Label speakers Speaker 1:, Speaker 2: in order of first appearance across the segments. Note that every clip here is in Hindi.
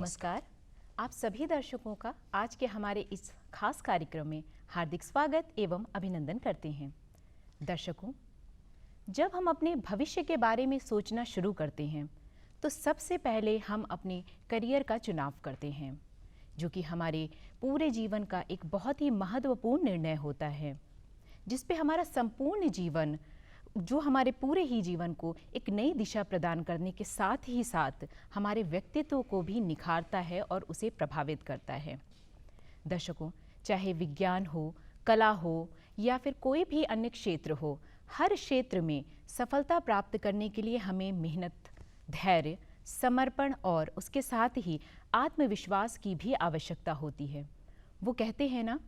Speaker 1: नमस्कार। आप सभी दर्शकों का आज के हमारे इस खास कार्यक्रम में हार्दिक स्वागत एवं अभिनंदन करते हैं। दर्शकों, जब हम अपने भविष्य के बारे में सोचना शुरू करते हैं तो सबसे पहले हम अपने करियर का चुनाव करते हैं, जो कि हमारे पूरे जीवन का एक बहुत ही महत्वपूर्ण निर्णय होता है, जिस पे हमारा संपूर्ण जीवन, जो हमारे पूरे ही जीवन को एक नई दिशा प्रदान करने के साथ ही साथ हमारे व्यक्तित्व को भी निखारता है और उसे प्रभावित करता है। दर्शकों, चाहे विज्ञान हो, कला हो या फिर कोई भी अन्य क्षेत्र हो, हर क्षेत्र में सफलता प्राप्त करने के लिए हमें मेहनत, धैर्य, समर्पण और उसके साथ ही आत्मविश्वास की भी आवश्यकता होती है। वो कहते हैं ना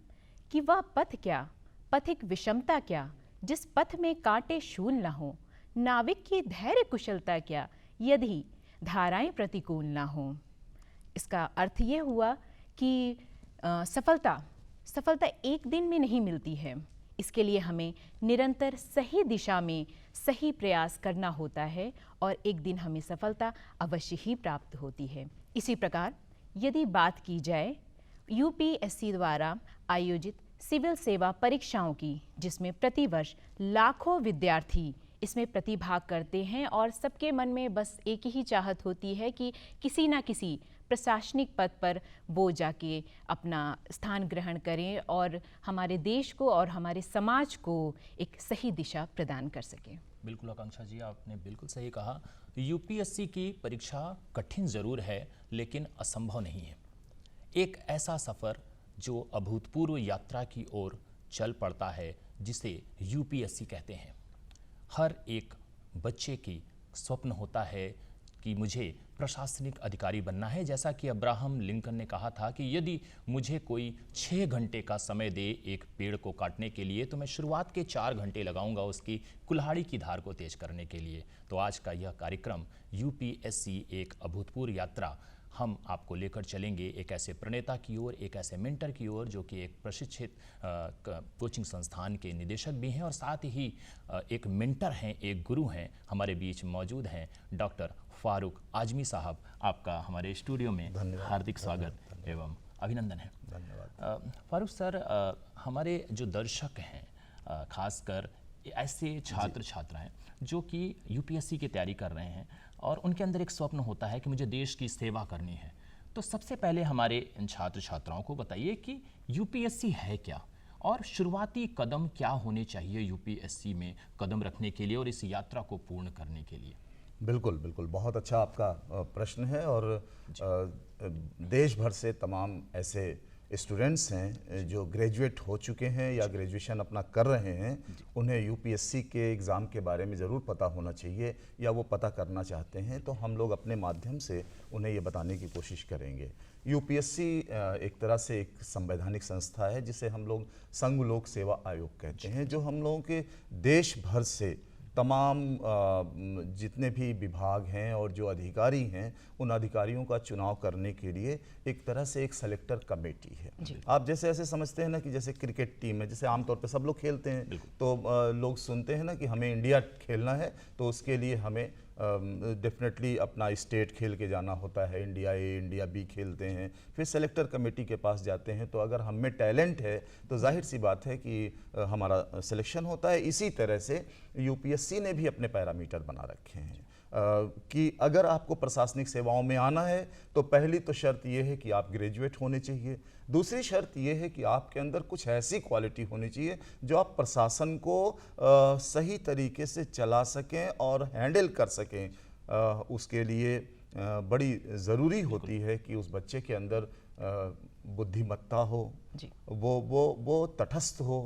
Speaker 1: कि वह पथ क्या, पथिक विषमता क्या, जिस पथ में कांटे शूल न हो, नाविक की धैर्य कुशलता क्या, यदि धाराएं प्रतिकूल न हो। इसका अर्थ ये हुआ कि सफलता एक दिन में नहीं मिलती है। इसके लिए हमें निरंतर सही दिशा में सही प्रयास करना होता है और एक दिन हमें सफलता अवश्य ही प्राप्त होती है। इसी प्रकार यदि बात की जाए यूपीएससी द्वारा आयोजित सिविल सेवा परीक्षाओं की, जिसमें प्रतिवर्ष लाखों विद्यार्थी इसमें प्रतिभाग करते हैं और सबके मन में बस एक ही चाहत होती है कि किसी ना किसी प्रशासनिक पद पर वो जाके अपना स्थान ग्रहण करें और हमारे देश को और हमारे समाज को एक सही दिशा प्रदान कर सकें।
Speaker 2: बिल्कुल आकांक्षा जी, आपने बिल्कुल सही कहा। यूपीएससी की परीक्षा कठिन ज़रूर है लेकिन असंभव नहीं है। एक ऐसा सफ़र जो अभूतपूर्व यात्रा की ओर चल पड़ता है, जिसे यूपीएससी कहते हैं। हर एक बच्चे की स्वप्न होता है कि मुझे प्रशासनिक अधिकारी बनना है। जैसा कि अब्राहम लिंकन ने कहा था कि यदि मुझे कोई 6 घंटे का समय दे एक पेड़ को काटने के लिए, तो मैं शुरुआत के 4 घंटे लगाऊंगा उसकी कुल्हाड़ी की धार को तेज करने के लिए। तो आज का यह कार्यक्रम यूपीएससी एक अभूतपूर्व यात्रा, हम आपको लेकर चलेंगे एक ऐसे प्रणेता की ओर, एक ऐसे मेंटर की ओर जो कि एक प्रशिक्षित कोचिंग संस्थान के निदेशक भी हैं और साथ ही एक मेंटर हैं, एक गुरु हैं। हमारे बीच मौजूद हैं डॉक्टर फारूक आजमी साहब। आपका हमारे स्टूडियो में हार्दिक स्वागत एवं अभिनंदन है।
Speaker 3: धन्यवाद।
Speaker 2: फारूक सर, हमारे जो दर्शक हैं, खासकर ऐसे छात्र छात्राएं जो कि यूपीएससी की तैयारी कर रहे हैं और उनके अंदर एक स्वप्न होता है कि मुझे देश की सेवा करनी है, तो सबसे पहले हमारे इन छात्र छात्राओं को बताइए कि यूपीएससी है क्या और शुरुआती कदम क्या होने चाहिए यूपीएससी में कदम रखने के लिए और इस यात्रा को पूर्ण करने के लिए।
Speaker 3: बिल्कुल बिल्कुल, बहुत अच्छा आपका प्रश्न है। और देश भर से तमाम ऐसे स्टूडेंट्स हैं जो ग्रेजुएट हो चुके हैं या ग्रेजुएशन अपना कर रहे हैं, उन्हें यूपीएससी के एग्ज़ाम के बारे में ज़रूर पता होना चाहिए या वो पता करना चाहते हैं, तो हम लोग अपने माध्यम से उन्हें ये बताने की कोशिश करेंगे। यूपीएससी एक तरह से एक संवैधानिक संस्था है जिसे हम लोग संघ लोक सेवा आयोग कहते हैं, जो हम लोगों के देश भर से तमाम जितने भी विभाग हैं और जो अधिकारी हैं, उन अधिकारियों का चुनाव करने के लिए एक तरह से एक सेलेक्टर कमेटी है। आप जैसे ऐसे समझते हैं ना कि जैसे क्रिकेट टीम है, जैसे आमतौर पे सब लोग खेलते हैं, तो लोग सुनते हैं ना कि हमें इंडिया खेलना है, तो उसके लिए हमें डेफिनेटली अपना स्टेट खेल के जाना होता है। इंडिया ए, इंडिया बी खेलते हैं, फिर सेलेक्टर कमेटी के पास जाते हैं। तो अगर हम में टैलेंट है तो जाहिर सी बात है कि हमारा सिलेक्शन होता है। इसी तरह से यूपीएससी ने भी अपने पैरामीटर बना रखे हैं कि अगर आपको प्रशासनिक सेवाओं में आना है तो पहली तो शर्त यह है कि आप ग्रेजुएट होने चाहिए। दूसरी शर्त यह है कि आपके अंदर कुछ ऐसी क्वालिटी होनी चाहिए जो आप प्रशासन को सही तरीके से चला सकें और हैंडल कर सकें। उसके लिए बड़ी ज़रूरी होती है कि उस बच्चे के अंदर बुद्धिमत्ता हो, वो तटस्थ हो,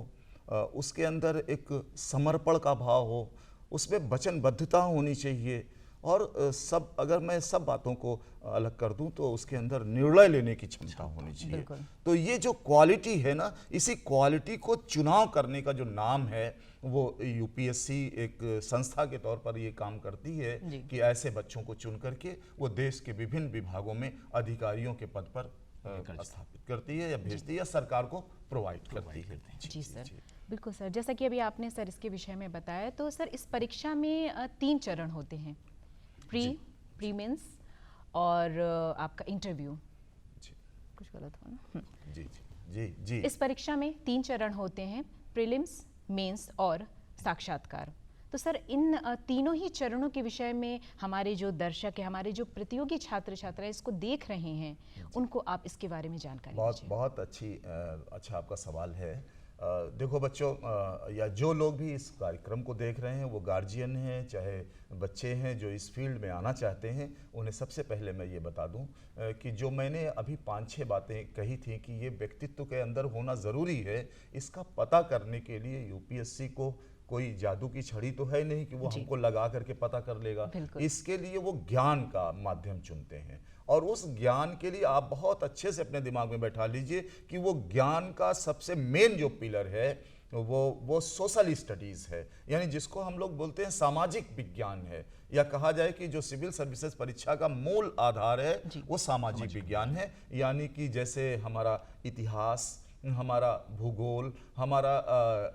Speaker 3: उसके अंदर एक समर्पण का भाव हो, उसमें वचनबद्धता होनी चाहिए और अगर मैं सब बातों को अलग कर दूं तो उसके अंदर निर्णय लेने की क्षमता होनी चाहिए। तो ये जो क्वालिटी है ना, इसी क्वालिटी को चुनाव करने का जो नाम है वो यूपीएससी एक संस्था के तौर पर ये काम करती है कि ऐसे बच्चों को चुन करके वो देश के विभिन्न विभागों में अधिकारियों के पद पर स्थापित करती है या भेजती है या सरकार को प्रोवाइड करती है।
Speaker 1: जी सर, बिल्कुल सर। जैसा कि अभी आपने सर इसके विषय में बताया, तो सर इस परीक्षा में 3 चरण होते हैं, प्री मेंस और आपका इंटरव्यू।
Speaker 3: जी
Speaker 1: कुछ गलत हुआ ना?
Speaker 3: जी जी जी।
Speaker 1: इस परीक्षा में 3 चरण होते हैं, प्रीलिम्स, मेंस और साक्षात्कार। तो सर इन तीनों ही चरणों के विषय में हमारे जो दर्शक हैं, हमारे जो प्रतियोगी छात्र छात्राएं इसको देख रहे हैं, उनको आप इसके बारे में जानकारी दीजिए।
Speaker 3: बहुत अच्छा आपका सवाल है। देखो बच्चों, या जो लोग भी इस कार्यक्रम को देख रहे हैं, वो गार्जियन हैं चाहे बच्चे हैं जो इस फील्ड में आना चाहते हैं, उन्हें सबसे पहले मैं ये बता दूं कि जो मैंने अभी 5-6 बातें कही थी कि ये व्यक्तित्व के अंदर होना ज़रूरी है, इसका पता करने के लिए यूपीएससी को कोई जादू की छड़ी तो है नहीं कि वो हमको लगा करके पता कर लेगा। इसके लिए वो ज्ञान का माध्यम चुनते हैं, और उस ज्ञान के लिए आप बहुत अच्छे से अपने दिमाग में बैठा लीजिए कि वो ज्ञान का सबसे मेन जो पिलर है वो सोशल स्टडीज़ है, यानी जिसको हम लोग बोलते हैं सामाजिक विज्ञान है, या कहा जाए कि जो सिविल सर्विसेज परीक्षा का मूल आधार है वो सामाजिक विज्ञान है। यानी कि जैसे हमारा इतिहास, हमारा भूगोल, हमारा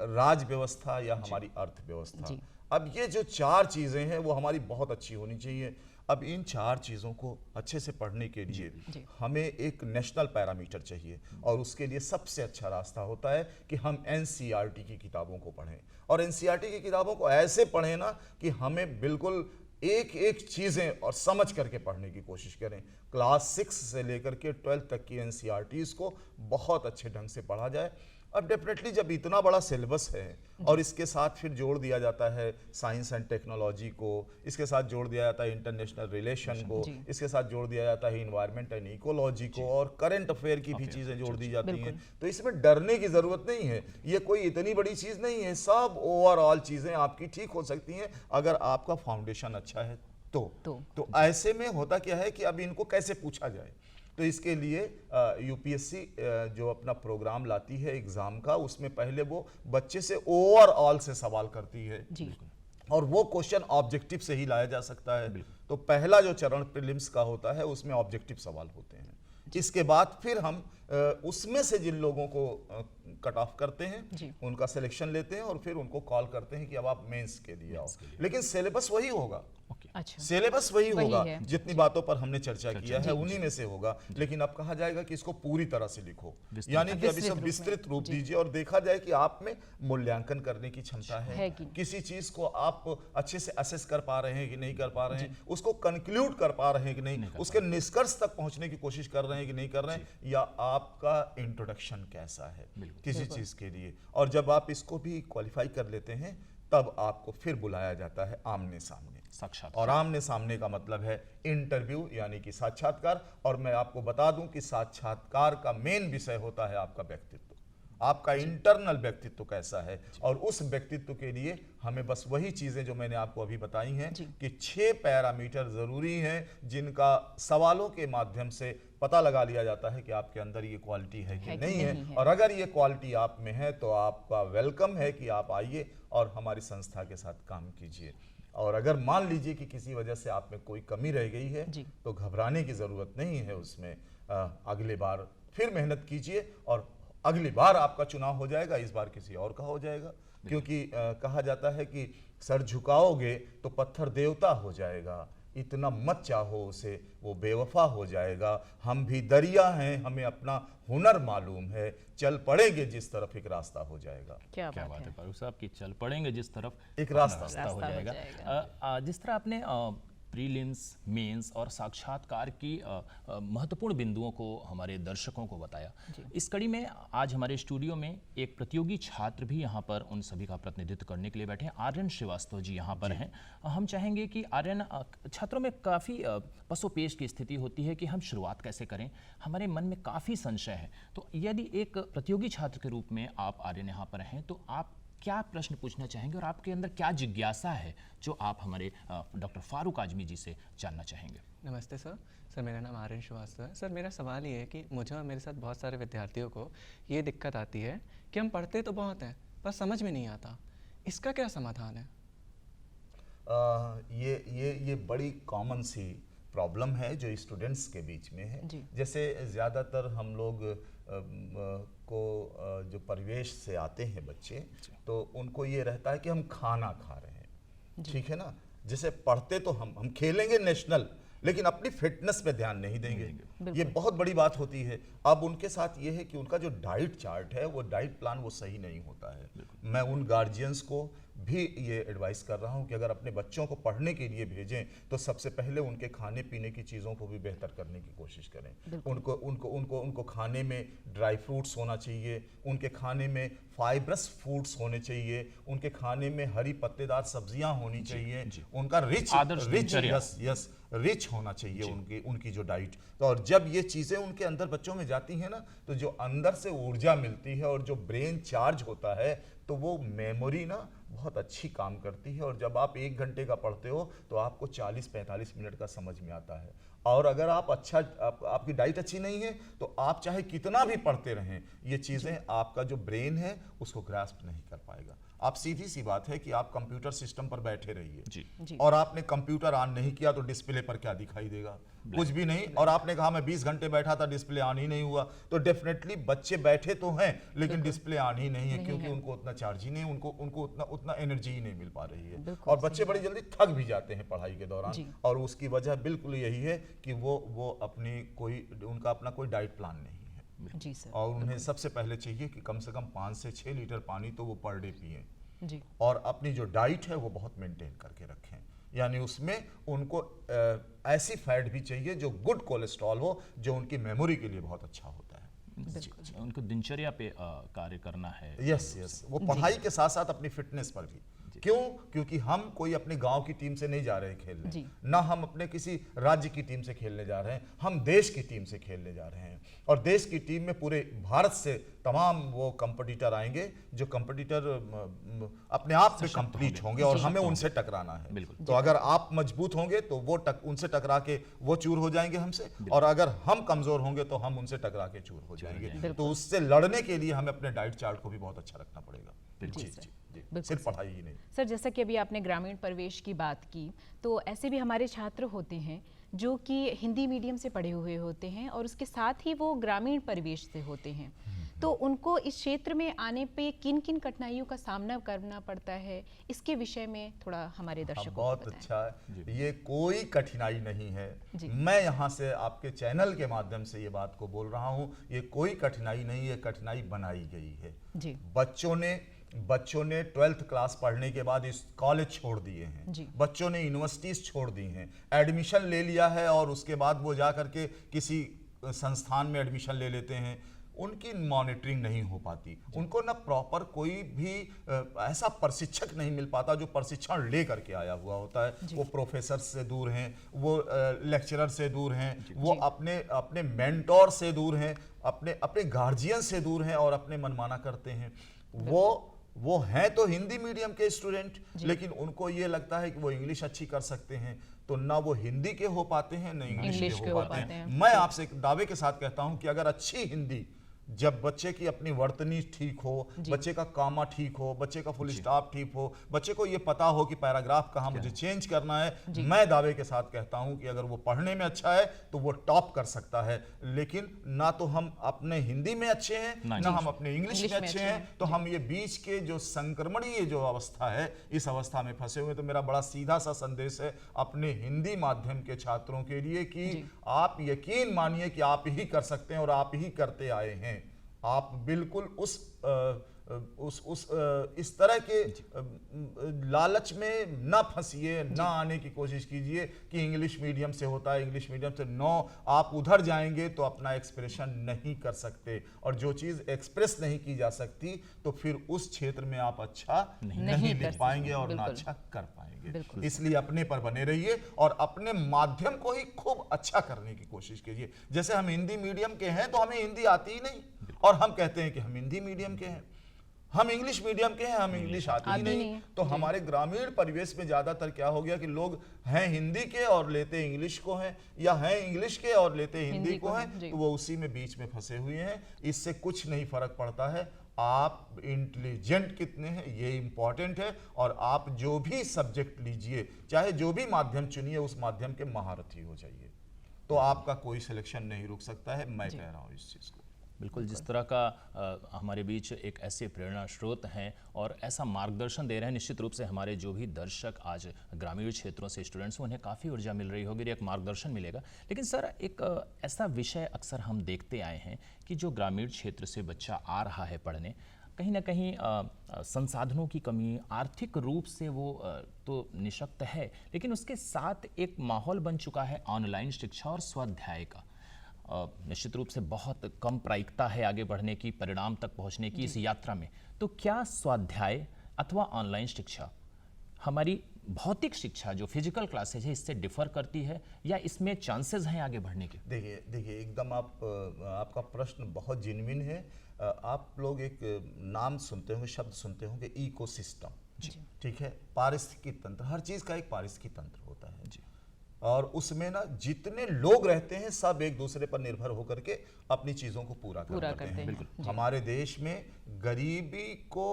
Speaker 3: राज व्यवस्था या हमारी अर्थव्यवस्था, अब ये जो 4 चीज़ें हैं वो हमारी बहुत अच्छी होनी चाहिए। अब इन 4 चीज़ों को अच्छे से पढ़ने के लिए हमें एक नेशनल पैरामीटर चाहिए, और उसके लिए सबसे अच्छा रास्ता होता है कि हम एनसीईआरटी की किताबों को पढ़ें, और एनसीईआरटी की किताबों को ऐसे पढ़ें ना कि हमें बिल्कुल एक एक चीज़ें और समझ करके पढ़ने की कोशिश करें। क्लास 6 से लेकर के 12 तक की एनसीईआरटीज़ को बहुत अच्छे ढंग से पढ़ा जाए। अब डेफिनेटली जब इतना बड़ा सिलेबस है और इसके साथ फिर जोड़ दिया जाता है साइंस एंड टेक्नोलॉजी को, इसके साथ जोड़ दिया जाता है इंटरनेशनल रिलेशन को, इसके साथ जोड़ दिया जाता है इन्वायरमेंट एंड इकोलॉजी को, और करंट अफेयर की भी चीज़ें जोड़ दी जाती हैं, तो इसमें डरने की ज़रूरत नहीं है। ये कोई इतनी बड़ी चीज़ नहीं है, सब ओवरऑल चीज़ें आपकी ठीक हो सकती हैं अगर आपका फाउंडेशन अच्छा है तो ऐसे में होता क्या है कि अब इनको कैसे पूछा जाए, तो इसके लिए यूपीएससी जो अपना प्रोग्राम लाती है एग्ज़ाम का, उसमें पहले वो बच्चे से ओवरऑल से सवाल करती है, और वो क्वेश्चन ऑब्जेक्टिव से ही लाया जा सकता है। तो पहला जो चरण प्रीलिम्स का होता है उसमें ऑब्जेक्टिव सवाल होते हैं। इसके बाद फिर हम उसमें से जिन लोगों को कट ऑफ करते हैं उनका सिलेक्शन लेते हैं, और फिर उनको कॉल करते हैं कि अब आप मेंस के लिए आओ। लेकिन सिलेबस वही होगा, सिलेबस वही होगा, जितनी बातों पर हमने चर्चा किया है उन्हीं में से होगा, लेकिन अब कहा जाएगा कि इसको पूरी तरह से लिखो, यानी कि अभी सब विस्तृत रूप दीजिए, और देखा जाए कि आप में मूल्यांकन करने की क्षमता है, किसी चीज को आप अच्छे से असेस कर पा रहे हैं कि नहीं कर पा रहे हैं, उसको कंक्लूड कर पा रहे हैं कि नहीं, उसके निष्कर्ष तक पहुंचने की कोशिश कर रहे हैं कि नहीं कर रहे हैं, या आपका इंट्रोडक्शन कैसा है किसी चीज के लिए। और जब आप इसको भी क्वालिफाई कर लेते हैं तब आपको फिर बुलाया जाता है आमने सामने, साक्षात्कार। और आमने सामने का मतलब है इंटरव्यू यानी कि साक्षात्कार। और मैं आपको बता दूं कि साक्षात्कार का मेन विषय होता है आपका व्यक्तित्व, आपका इंटरनल व्यक्तित्व कैसा है, और उस व्यक्तित्व के लिए हमें बस वही चीज़ें जो मैंने आपको अभी बताई हैं कि 6 पैरामीटर ज़रूरी हैं जिनका सवालों के माध्यम से पता लगा लिया जाता है कि आपके अंदर ये क्वालिटी है कि नहीं है। और अगर ये क्वालिटी आप में है तो आपका वेलकम है कि आप आइए और हमारी संस्था के साथ काम कीजिए। और अगर मान लीजिए कि किसी वजह से आप में कोई कमी रह गई है तो घबराने की ज़रूरत नहीं है उसमें। अगले बार फिर मेहनत कीजिए और अगली बार आपका चुनाव हो जाएगा, इस बार किसी और का हो जाएगा, क्योंकि कहा जाता है कि सर झुकाओगे तो पत्थर देवता हो जाएगा, इतना मत चाहो उसे, वो बेवफा हो जाएगा। हम भी दरिया हैं, हमें अपना हुनर मालूम है, चल पड़ेंगे जिस तरफ एक रास्ता हो जाएगा।
Speaker 2: क्या बात है फारूक साहब कि चल पड़ेंगे जिस तरफ
Speaker 3: एक रास्ता
Speaker 2: हो जाएगा। जिस तरह आपने प्रीलिम्स, मेंस और साक्षात्कार की महत्वपूर्ण बिंदुओं को हमारे दर्शकों को बताया, इस कड़ी में आज हमारे स्टूडियो में एक प्रतियोगी छात्र भी यहाँ पर उन सभी का प्रतिनिधित्व करने के लिए बैठे हैं। आर्यन श्रीवास्तव जी यहाँ पर हैं। हम चाहेंगे कि आर्यन, छात्रों में काफ़ी पसोपेश की स्थिति होती है कि हम शुरुआत कैसे करें, हमारे मन में काफ़ी संशय है। तो यदि एक प्रतियोगी छात्र के रूप में आप आर्यन यहाँ पर हैं तो आप क्या प्रश्न पूछना चाहेंगे और आपके अंदर क्या जिज्ञासा है जो आप हमारे डॉक्टर फारूक आजमी जी से जानना चाहेंगे?
Speaker 4: नमस्ते सर, मेरा नाम आर्यन श्रीवास्तव है। सर, मेरा सवाल ये है कि मुझे और मेरे साथ बहुत सारे विद्यार्थियों को ये दिक्कत आती है कि हम पढ़ते तो बहुत हैं पर समझ में नहीं आता, इसका क्या समाधान है?
Speaker 3: ये बड़ी कॉमन सी प्रॉब्लम है जो स्टूडेंट्स के बीच में है। जैसे ज़्यादातर हम लोग को जो परिवेश से आते हैं बच्चे, तो उनको ये रहता है कि हम खाना खा रहे हैं, ठीक है ना। जैसे पढ़ते तो हम खेलेंगे नेशनल, लेकिन अपनी फिटनेस पे ध्यान नहीं देंगे। ये बहुत बड़ी बात होती है। अब उनके साथ ये है कि उनका जो डाइट चार्ट है, वो डाइट प्लान वो सही नहीं होता है। मैं उन गार्जियंस को भी ये एडवाइस कर रहा हूँ कि अगर अपने बच्चों को पढ़ने के लिए भेजें तो सबसे पहले उनके खाने पीने की चीज़ों को भी बेहतर करने की कोशिश करें। उनको उनको उनको उनको खाने में ड्राई फ्रूट्स होना चाहिए, उनके खाने में फाइब्रस फूड्स होने चाहिए, उनके खाने में हरी पत्तेदार सब्जियां होनी चाहिए, उनका रिच होना चाहिए उनकी जो डाइट। तो और जब ये चीज़ें उनके अंदर बच्चों में जाती हैं ना, तो जो अंदर से ऊर्जा मिलती है और जो ब्रेन चार्ज होता है, तो वो मेमोरी ना बहुत अच्छी काम करती है। और जब आप 1 घंटे का पढ़ते हो तो आपको 40-45 मिनट का समझ में आता है। और अगर आप आपकी डाइट अच्छी नहीं है तो आप चाहे कितना भी पढ़ते रहें, ये चीज़ें आपका जो ब्रेन है उसको ग्रास्प नहीं कर पाएगा। आप सीधी सी बात है कि आप कंप्यूटर सिस्टम पर बैठे रहिए और आपने कंप्यूटर ऑन नहीं किया तो डिस्प्ले पर क्या दिखाई देगा? कुछ भी नहीं। और आपने कहा मैं 20 घंटे बैठा था, डिस्प्ले ऑन ही नहीं हुआ, तो डेफिनेटली बच्चे बैठे तो हैं लेकिन डिस्प्ले ऑन ही नहीं है, क्योंकि उनको उतना चार्ज ही नहीं, उनको उतना एनर्जी ही नहीं मिल पा रही है। और बच्चे बड़ी जल्दी थक भी जाते हैं पढ़ाई के दौरान, और उसकी वजह बिल्कुल यही है कि उनका अपना कोई डाइट प्लान नहीं है।
Speaker 1: जी सर।
Speaker 3: और उन्हें सबसे पहले चाहिए कि कम से कम 5 से 6 लीटर पानी तो वो पर डे पिएं
Speaker 1: जी।
Speaker 3: और अपनी जो डाइट है वो बहुत मेंटेन करके रखें। यानी उसमें उनको ऐसी फैट भी चाहिए जो गुड कोलेस्ट्रॉल हो, जो उनकी मेमोरी के लिए बहुत अच्छा होता है।
Speaker 2: उनको दिनचर्या पे कार्य करना है।
Speaker 3: यस, वो पढ़ाई के साथ साथ अपनी फिटनेस पर भी। क्यों? क्योंकि हम कोई अपने गांव की टीम से नहीं जा रहे खेलने, ना हम अपने किसी राज्य की टीम से खेलने जा रहे हैं, हम देश की टीम से खेलने जा रहे हैं। और देश की टीम में पूरे भारत से तमाम वो कंपटीटर आएंगे जो कंपटीटर अपने आप में कंप्लीट होंगे और हमें उनसे टकराना है। तो अगर आप मजबूत होंगे तो वो उनसे टकरा के वो चूर हो जाएंगे हमसे, और अगर हम कमजोर होंगे तो हम उनसे टकरा के चूर हो जाएंगे। तो उससे लड़ने के लिए हमें अपने डाइट चार्ट को भी बहुत अच्छा रखना पड़ेगा। सिर्फ पढ़ाई ही नहीं।
Speaker 1: सर, जैसा कि अभी आपने ग्रामीण परिवेश की बात की, तो ऐसे भी हमारे छात्र होते हैं जो कि हिंदी मीडियम से पढ़े हुए होते हैं और उसके साथ ही वो ग्रामीण परिवेश से होते हैं, तो उनको इस क्षेत्र में आने पे किन किन कठिनाइयों का सामना करना पड़ता है, इसके विषय में थोड़ा हमारे दर्शकों को
Speaker 3: बहुत
Speaker 1: बताएं।
Speaker 3: अच्छा है, ये कोई कठिनाई नहीं है। मैं यहाँ से आपके चैनल के माध्यम से ये बात को बोल रहा हूँ, ये कोई कठिनाई नहीं है, कठिनाई बनाई गई है जी। बच्चों ने 12th क्लास पढ़ने के बाद इस कॉलेज छोड़ दिए हैं, बच्चों ने यूनिवर्सिटीज छोड़ दी हैं, एडमिशन ले लिया है और उसके बाद वो जा करके किसी संस्थान में एडमिशन ले लेते हैं। उनकी मॉनिटरिंग नहीं हो पाती, उनको ना प्रॉपर कोई भी ऐसा प्रशिक्षक नहीं मिल पाता जो प्रशिक्षण ले करके आया हुआ होता है। वो प्रोफेसर से दूर हैं, वो लेक्चरर से दूर हैं, वो अपने मेंटोर से दूर हैं, अपने गार्जियन से दूर हैं और अपने मनमाना करते हैं। वो हैं तो हिंदी मीडियम के स्टूडेंट, लेकिन उनको ये लगता है कि वो इंग्लिश अच्छी कर सकते हैं, तो ना वो हिंदी के हो पाते हैं ना इंग्लिश के हो पाते हैं। मैं आपसे एक दावे के साथ कहता हूं कि अगर अच्छी हिंदी, जब बच्चे की अपनी वर्तनी ठीक हो, बच्चे का कामा ठीक हो, बच्चे का फुल स्टॉप ठीक हो, बच्चे को ये पता हो कि पैराग्राफ कहाँ मुझे चेंज करना है, मैं दावे के साथ कहता हूं कि अगर वो पढ़ने में अच्छा है तो वो टॉप कर सकता है। लेकिन ना तो हम अपने हिंदी में अच्छे हैं, ना हम अपने इंग्लिश में अच्छे हैं, तो हम ये बीच के जो संक्रमणीय जो अवस्था है, इस अवस्था में फंसे हुए। तो मेरा बड़ा सीधा सा संदेश है अपने हिंदी माध्यम के छात्रों के लिए कि आप यकीन मानिए कि आप ही कर सकते हैं और आप ही करते आए हैं। आप बिल्कुल इस तरह के लालच में ना फंसिए, ना आने की कोशिश कीजिए कि इंग्लिश मीडियम से होता है, इंग्लिश मीडियम से नो। आप उधर जाएंगे तो अपना एक्सप्रेशन नहीं कर सकते, और जो चीज़ एक्सप्रेस नहीं की जा सकती तो फिर उस क्षेत्र में आप अच्छा नहीं लिख पाएंगे और ना अच्छा कर पाएंगे। इसलिए अपने पर बने रहिए और अपने माध्यम को ही खूब अच्छा करने की कोशिश कीजिए। जैसे हम हिंदी मीडियम के हैं तो हमें हिंदी आती ही नहीं, और हम कहते हैं कि हम हिंदी मीडियम के हैं। हम इंग्लिश मीडियम के हैं, हम इंग्लिश आती ही नहीं। तो हमारे ग्रामीण परिवेश में ज्यादातर क्या हो गया कि लोग हैं हिंदी के और लेते इंग्लिश को हैं, या हैं इंग्लिश के और लेते हिंदी को हैं, तो वो उसी में बीच में फंसे हुए हैं। इससे कुछ नहीं फर्क पड़ता है। आप इंटेलिजेंट कितने हैं ये इंपॉर्टेंट है, और आप जो भी सब्जेक्ट लीजिए, चाहे जो भी माध्यम चुनिए, उस माध्यम के महारथी हो जाइए, तो आपका कोई सिलेक्शन नहीं रुक सकता है। मैं कह रहा हूँ इस चीज को।
Speaker 2: बिल्कुल, जिस तरह का हमारे बीच एक ऐसे प्रेरणा स्रोत हैं और ऐसा मार्गदर्शन दे रहे हैं, निश्चित रूप से हमारे जो भी दर्शक आज ग्रामीण क्षेत्रों से स्टूडेंट्स हैं, उन्हें काफ़ी ऊर्जा मिल रही होगी, एक मार्गदर्शन मिलेगा। लेकिन सर, एक ऐसा विषय अक्सर हम देखते आए हैं कि जो ग्रामीण क्षेत्र से बच्चा आ रहा है पढ़ने, कहीं ना कहीं संसाधनों की कमी, आर्थिक रूप से वो तो निशक्त है, लेकिन उसके साथ एक माहौल बन चुका है ऑनलाइन शिक्षा और स्वाध्याय का। निश्चित रूप से बहुत कम प्रायिकता है आगे बढ़ने की, परिणाम तक पहुंचने की इस यात्रा में। तो क्या स्वाध्याय अथवा ऑनलाइन शिक्षा हमारी भौतिक शिक्षा जो फिजिकल क्लासेज है इससे डिफर करती है, या इसमें चांसेस हैं आगे बढ़ने के?
Speaker 3: देखिए एकदम आपका प्रश्न बहुत जेन्युइन है। आप लोग एक नाम सुनते होंगे, शब्द सुनते होंगे, इकोसिस्टम। ठीक है, पारिस्थितिकी तंत्र, हर चीज़ का एक पारिस्थितिकी तंत्र होता है जी। और उसमें ना जितने लोग रहते हैं सब एक दूसरे पर निर्भर होकर के अपनी चीज़ों को पूरा करते हैं। बिल्कुल, हमारे देश में गरीबी को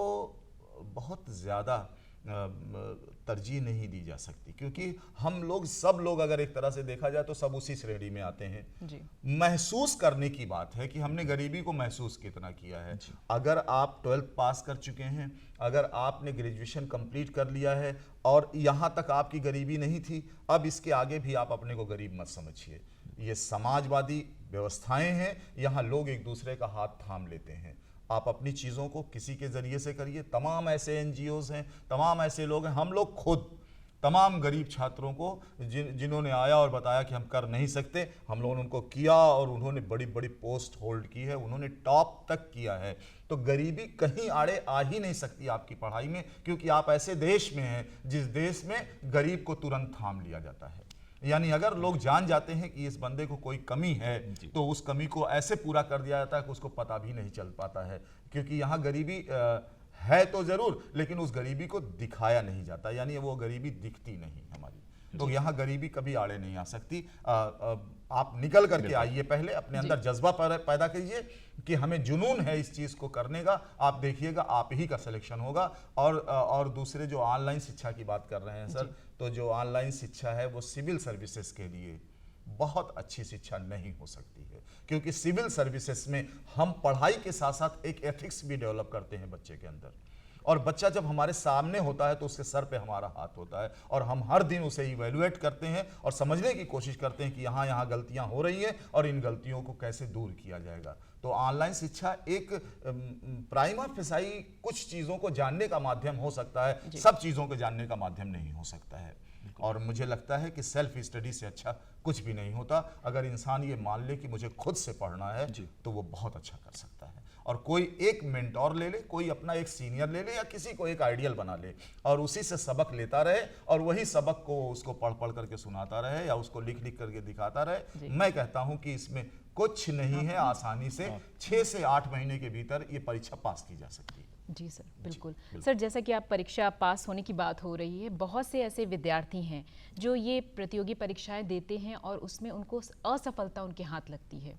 Speaker 3: बहुत ज़्यादा तरजीह नहीं दी जा सकती, क्योंकि हम लोग सब लोग अगर एक तरह से देखा जाए तो सब उसी श्रेणी में आते हैं जी। महसूस करने की बात है कि हमने गरीबी को महसूस कितना किया है। अगर आप 12th पास कर चुके हैं, अगर आपने ग्रेजुएशन कंप्लीट कर लिया है और यहाँ तक आपकी गरीबी नहीं थी, अब इसके आगे भी आप अपने को गरीब मत समझिए। ये समाजवादी व्यवस्थाएं हैं, यहाँ लोग एक दूसरे का हाथ थाम लेते हैं। आप अपनी चीज़ों को किसी के ज़रिए से करिए। तमाम ऐसे NGOs हैं, तमाम ऐसे लोग हैं, हम लोग खुद तमाम गरीब छात्रों को जिन्होंने आया और बताया कि हम कर नहीं सकते, हम लोगों ने उनको किया और उन्होंने बड़ी बड़ी पोस्ट होल्ड की है, उन्होंने टॉप तक किया है। तो गरीबी कहीं आड़े आ ही नहीं सकती आपकी पढ़ाई में, क्योंकि आप ऐसे देश में हैं जिस देश में गरीब को तुरंत थाम लिया जाता है। यानी अगर लोग जान जाते हैं कि इस बंदे को कोई कमी है तो उस कमी को ऐसे पूरा कर दिया जाता है कि उसको पता भी नहीं चल पाता है, क्योंकि यहाँ गरीबी है तो ज़रूर, लेकिन उस गरीबी को दिखाया नहीं जाता, यानी वो गरीबी दिखती नहीं हमारी। तो यहाँ गरीबी कभी आड़े नहीं आ सकती। आप निकल करके आइए, पहले अपने अंदर जज्बा पैदा कीजिए कि हमें जुनून है इस चीज़ को करने का। आप देखिएगा आप ही का सिलेक्शन होगा। और दूसरे जो ऑनलाइन शिक्षा की बात कर रहे हैं सर, तो जो ऑनलाइन शिक्षा है वो सिविल सर्विसेज के लिए बहुत अच्छी शिक्षा नहीं हो सकती है, क्योंकि सिविल सर्विसेज में हम पढ़ाई के साथ साथ एक एथिक्स भी डेवलप करते हैं बच्चे के अंदर। और बच्चा जब हमारे सामने होता है तो उसके सर पे हमारा हाथ होता है और हम हर दिन उसे इवैल्यूएट करते हैं और समझने की कोशिश करते हैं कि यहाँ गलतियाँ हो रही हैं और इन गलतियों को कैसे दूर किया जाएगा। तो ऑनलाइन शिक्षा एक प्राइमा फेसाई कुछ चीज़ों को जानने का माध्यम हो सकता है, सब चीज़ों को जानने का माध्यम नहीं हो सकता है। और मुझे लगता है कि सेल्फ स्टडी से अच्छा कुछ भी नहीं होता। अगर इंसान ये मान ले कि मुझे खुद से पढ़ना है तो वो बहुत अच्छा कर सकता है। और कोई एक मेंटोर ले ले, कोई अपना एक सीनियर ले ले या किसी को एक आइडियल बना ले और उसी से सबक लेता रहे और वही सबक को उसको पढ़ पढ़ करके सुनाता रहे या उसको लिख लिख करके दिखाता रहे। मैं कहता हूं कि इसमें कुछ नहीं है, आसानी से 6 से 8 महीने के भीतर ये परीक्षा पास की जा सकती है।
Speaker 1: जी सर, बिल्कुल। सर, जैसा कि आप परीक्षा पास होने की बात हो रही है, बहुत से ऐसे विद्यार्थी हैं जो ये प्रतियोगी परीक्षाएं देते हैं और उसमें उनको असफलता उनके हाथ लगती है।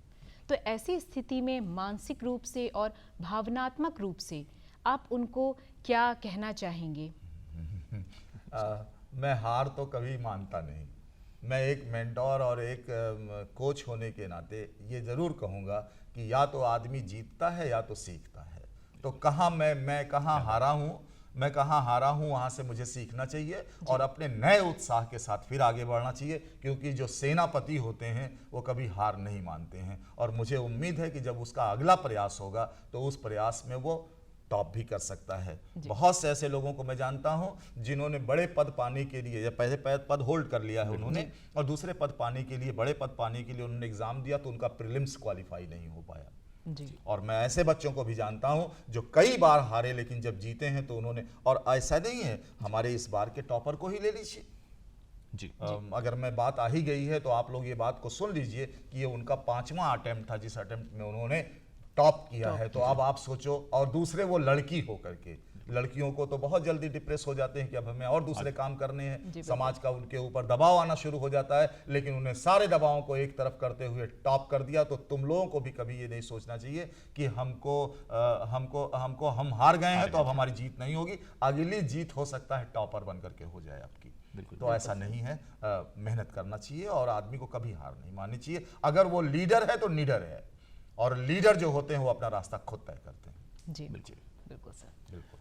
Speaker 1: तो ऐसी स्थिति में मानसिक रूप से और भावनात्मक रूप से आप उनको क्या कहना चाहेंगे?
Speaker 3: मैं हार तो कभी मानता नहीं। मैं एक मेंटोर और एक कोच होने के नाते ये ज़रूर कहूँगा कि या तो आदमी जीतता है या तो सीखता है। तो कहाँ मैं कहाँ हारा हूँ, मैं कहाँ हारा हूँ, वहाँ से मुझे सीखना चाहिए और अपने नए उत्साह के साथ फिर आगे बढ़ना चाहिए, क्योंकि जो सेनापति होते हैं वो कभी हार नहीं मानते हैं। और मुझे उम्मीद है कि जब उसका अगला प्रयास होगा तो उस प्रयास में वो टॉप भी कर सकता है। बहुत से ऐसे लोगों को मैं जानता हूँ जिन्होंने बड़े पद पाने के लिए, या पहले पद होल्ड कर लिया है उन्होंने और दूसरे पद पाने के लिए, बड़े पद पाने के लिए उन्होंने एग्जाम दिया तो उनका प्रीलिम्स क्वालिफाई नहीं हो पाया जी। और मैं ऐसे बच्चों को भी जानता हूं जो कई बार हारे लेकिन जब जीते हैं तो उन्होंने, और ऐसा नहीं है, हमारे इस बार के टॉपर को ही ले लीजिए जी। अगर मैं बात आ ही गई है तो आप लोग ये बात को सुन लीजिए कि ये उनका 5वां अटेम्प्ट था जिस अटेम्प्ट में उन्होंने टॉप किया है। तो अब आप सोचो, और दूसरे वो लड़की होकर के, लड़कियों को तो बहुत जल्दी डिप्रेस हो जाते हैं कि अब हमें और दूसरे काम करने हैं, समाज का उनके ऊपर दबाव आना शुरू हो जाता है, लेकिन उन्हें सारे दबावों को एक तरफ करते हुए टॉप कर दिया। तो तुम लोगों को भी कभी ये नहीं सोचना चाहिए कि हम हार गए हैं तो अब हमारी जीत नहीं होगी, अगली जीत हो सकता है टॉपर बन करके हो जाए आपकी। तो ऐसा नहीं है, मेहनत करना चाहिए और आदमी को कभी हार नहीं माननी चाहिए। अगर वो लीडर है तो निडर है, और लीडर जो होते हैं वो अपना रास्ता खुद तय करते हैं।
Speaker 1: जी बिल्कुल सर।
Speaker 3: बिल्कुल।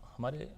Speaker 2: हमारे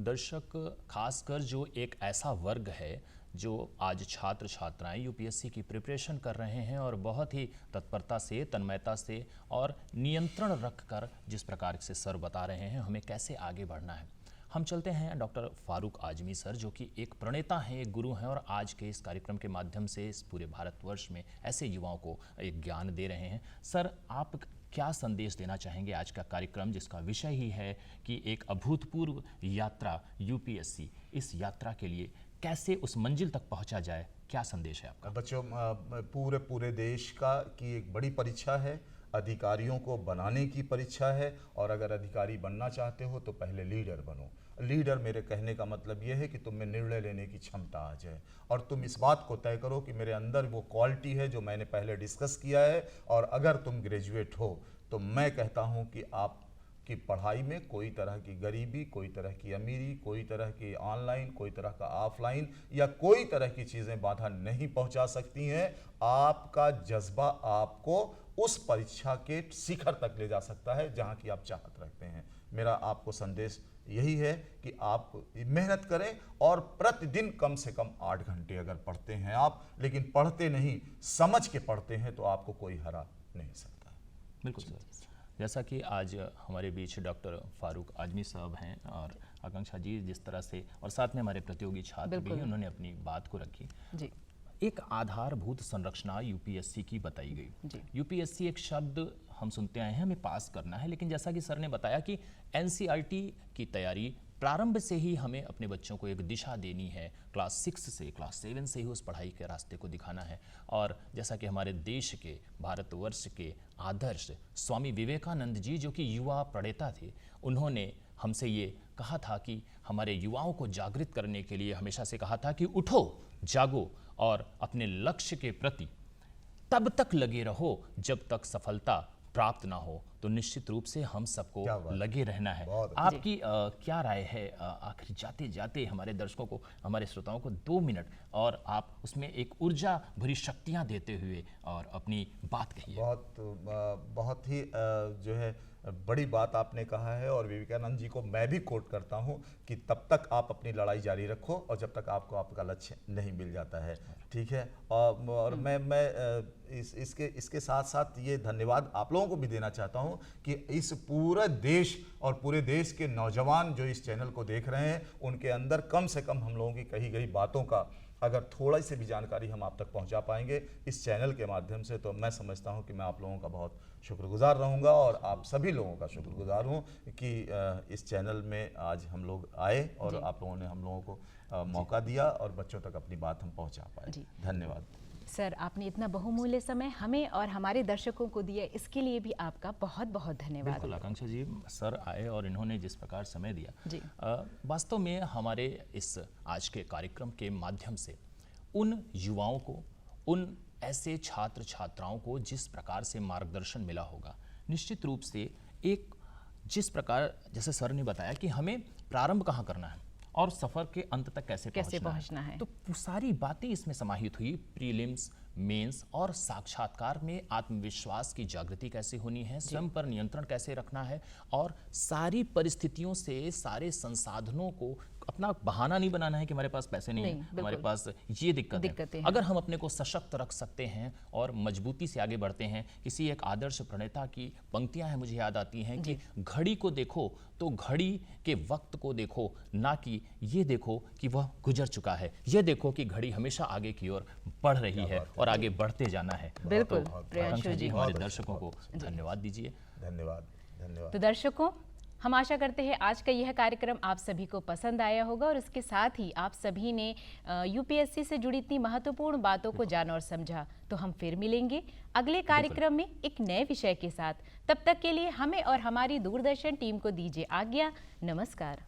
Speaker 2: दर्शक खासकर जो एक ऐसा वर्ग है जो आज छात्र छात्राएं यूपीएससी की प्रिपरेशन कर रहे हैं और बहुत ही तत्परता से, तन्मयता से और नियंत्रण रखकर जिस प्रकार से सर बता रहे हैं हमें कैसे आगे बढ़ना है, हम चलते हैं डॉक्टर फारूक आजमी सर, जो कि एक प्रणेता हैं, एक गुरु हैं और आज के इस कार्यक्रम के माध्यम से इस पूरे भारतवर्ष में ऐसे युवाओं को एक ज्ञान दे रहे हैं। सर, आप क्या संदेश देना चाहेंगे आज का कार्यक्रम जिसका विषय ही है कि एक अभूतपूर्व यात्रा यूपीएससी, इस यात्रा के लिए कैसे उस मंजिल तक पहुंचा जाए, क्या संदेश है आपका?
Speaker 3: बच्चों, पूरे देश का की एक बड़ी परीक्षा है, अधिकारियों को बनाने की परीक्षा है, और अगर अधिकारी बनना चाहते हो तो पहले लीडर बनो। लीडर मेरे कहने का मतलब ये है कि तुम में निर्णय लेने की क्षमता आ जाए और तुम इस बात को तय करो कि मेरे अंदर वो क्वालिटी है जो मैंने पहले डिस्कस किया है, और अगर तुम ग्रेजुएट हो तो मैं कहता हूँ कि आप कि पढ़ाई में कोई तरह की गरीबी, कोई तरह की अमीरी, कोई तरह की ऑनलाइन, कोई तरह का ऑफलाइन या कोई तरह की चीज़ें बाधा नहीं पहुंचा सकती हैं। आपका जज्बा आपको उस परीक्षा के शिखर तक ले जा सकता है जहां की आप चाहत रखते हैं। मेरा आपको संदेश यही है कि आप मेहनत करें और प्रतिदिन कम से कम 8 घंटे अगर पढ़ते हैं आप, लेकिन पढ़ते नहीं समझ के पढ़ते हैं तो आपको कोई हरा नहीं सकता।
Speaker 2: बिल्कुल सर, जैसा कि आज हमारे बीच डॉक्टर फारूक आजमी साहब हैं और आकांक्षा जी जिस तरह से, और साथ में हमारे प्रतियोगी छात्र भी उन्होंने अपनी बात को रखी
Speaker 1: जी।
Speaker 2: एक आधारभूत संरचना यूपीएससी की बताई गई। यूपीएससी एक शब्द हम सुनते आए हैं, हमें पास करना है, लेकिन जैसा कि सर ने बताया कि एनसीईआरटी की तैयारी प्रारंभ से ही हमें अपने बच्चों को एक दिशा देनी है, क्लास 6 से, क्लास 7 से ही उस पढ़ाई के रास्ते को दिखाना है। और जैसा कि हमारे देश के, भारतवर्ष के आदर्श स्वामी विवेकानंद जी जो कि युवा प्रणेता थे, उन्होंने हमसे ये कहा था कि हमारे युवाओं को जागृत करने के लिए हमेशा से कहा था कि उठो, जागो और अपने लक्ष्य के प्रति तब तक लगे रहो जब तक सफलता प्राप्त ना हो। तो निश्चित रूप से हम सबको लगे रहना है। आपकी क्या राय है? आखिर जाते जाते हमारे दर्शकों को, हमारे श्रोताओं को 2 मिनट और आप उसमें एक ऊर्जा भरी शक्तियां देते हुए और अपनी बात कहिए।
Speaker 3: बहुत ही जो है बड़ी बात आपने कहा है, और विवेकानंद जी को मैं भी कोट करता हूं कि तब तक आप अपनी लड़ाई जारी रखो और जब तक आपको आपका लक्ष्य नहीं मिल जाता है। ठीक है। और मैं इसके साथ साथ ये धन्यवाद आप लोगों को भी देना चाहता हूं कि इस पूरे देश और पूरे देश के नौजवान जो इस चैनल को देख रहे हैं, उनके अंदर कम से कम हम लोगों की कही गई बातों का अगर थोड़ा सी भी जानकारी हम आप तक पहुंचा पाएंगे इस चैनल के माध्यम से, तो मैं समझता हूं कि मैं आप लोगों का बहुत शुक्रगुजार रहूंगा और आप सभी लोगों का शुक्रगुजार हूं कि इस चैनल में आज हम लोग आए और आप लोगों ने हम लोगों को मौका दिया और बच्चों तक अपनी बात हम पहुंचा पाए। धन्यवाद
Speaker 1: सर, आपने इतना बहुमूल्य समय हमें और हमारे दर्शकों को दिया, इसके लिए भी आपका बहुत बहुत धन्यवाद।
Speaker 2: बिल्कुल आकांक्षा जी, सर आए और इन्होंने जिस प्रकार समय दिया, वास्तव में हमारे इस आज के कार्यक्रम के माध्यम से उन युवाओं को, उन ऐसे छात्र छात्राओं को जिस प्रकार से मार्गदर्शन मिला होगा, निश्चित रूप से एक जिस प्रकार जैसे सर ने बताया कि हमें प्रारंभ कहाँ करना है और सफर के अंत तक कैसे पहुंचना है, तो सारी बातें इसमें समाहित हुई। प्रीलिम्स, मेंस और साक्षात्कार में आत्मविश्वास की जागृति कैसे होनी है, स्वयं पर नियंत्रण कैसे रखना है और सारी परिस्थितियों से, सारे संसाधनों को अपना बहाना नहीं बनाना है कि हमारे पास पैसे नहीं है, हमारे पास ये दिक्कत है। अगर हम अपने को सशक्त रख सकते हैं और मजबूती से आगे बढ़ते हैं। किसी एक आदर्श प्रणेता की पंक्तियां हैं, मुझे याद आती हैं कि घड़ी को देखो तो घड़ी के वक्त को देखो, ना कि ये देखो कि वह गुजर चुका है, ये देखो कि घड़ी हमेशा आगे की ओर बढ़ रही है और आगे बढ़ते जाना है।
Speaker 1: बिल्कुल
Speaker 2: प्रियांशु जी, हमारे दर्शकों को धन्यवाद दीजिए।
Speaker 3: धन्यवाद।
Speaker 1: तो दर्शकों, हम आशा करते हैं आज का यह कार्यक्रम आप सभी को पसंद आया होगा और इसके साथ ही आप सभी ने यूपीएससी से जुड़ी इतनी महत्वपूर्ण बातों को जाना और समझा। तो हम फिर मिलेंगे अगले कार्यक्रम में एक नए विषय के साथ। तब तक के लिए हमें और हमारी दूरदर्शन टीम को दीजिए आज्ञा। नमस्कार।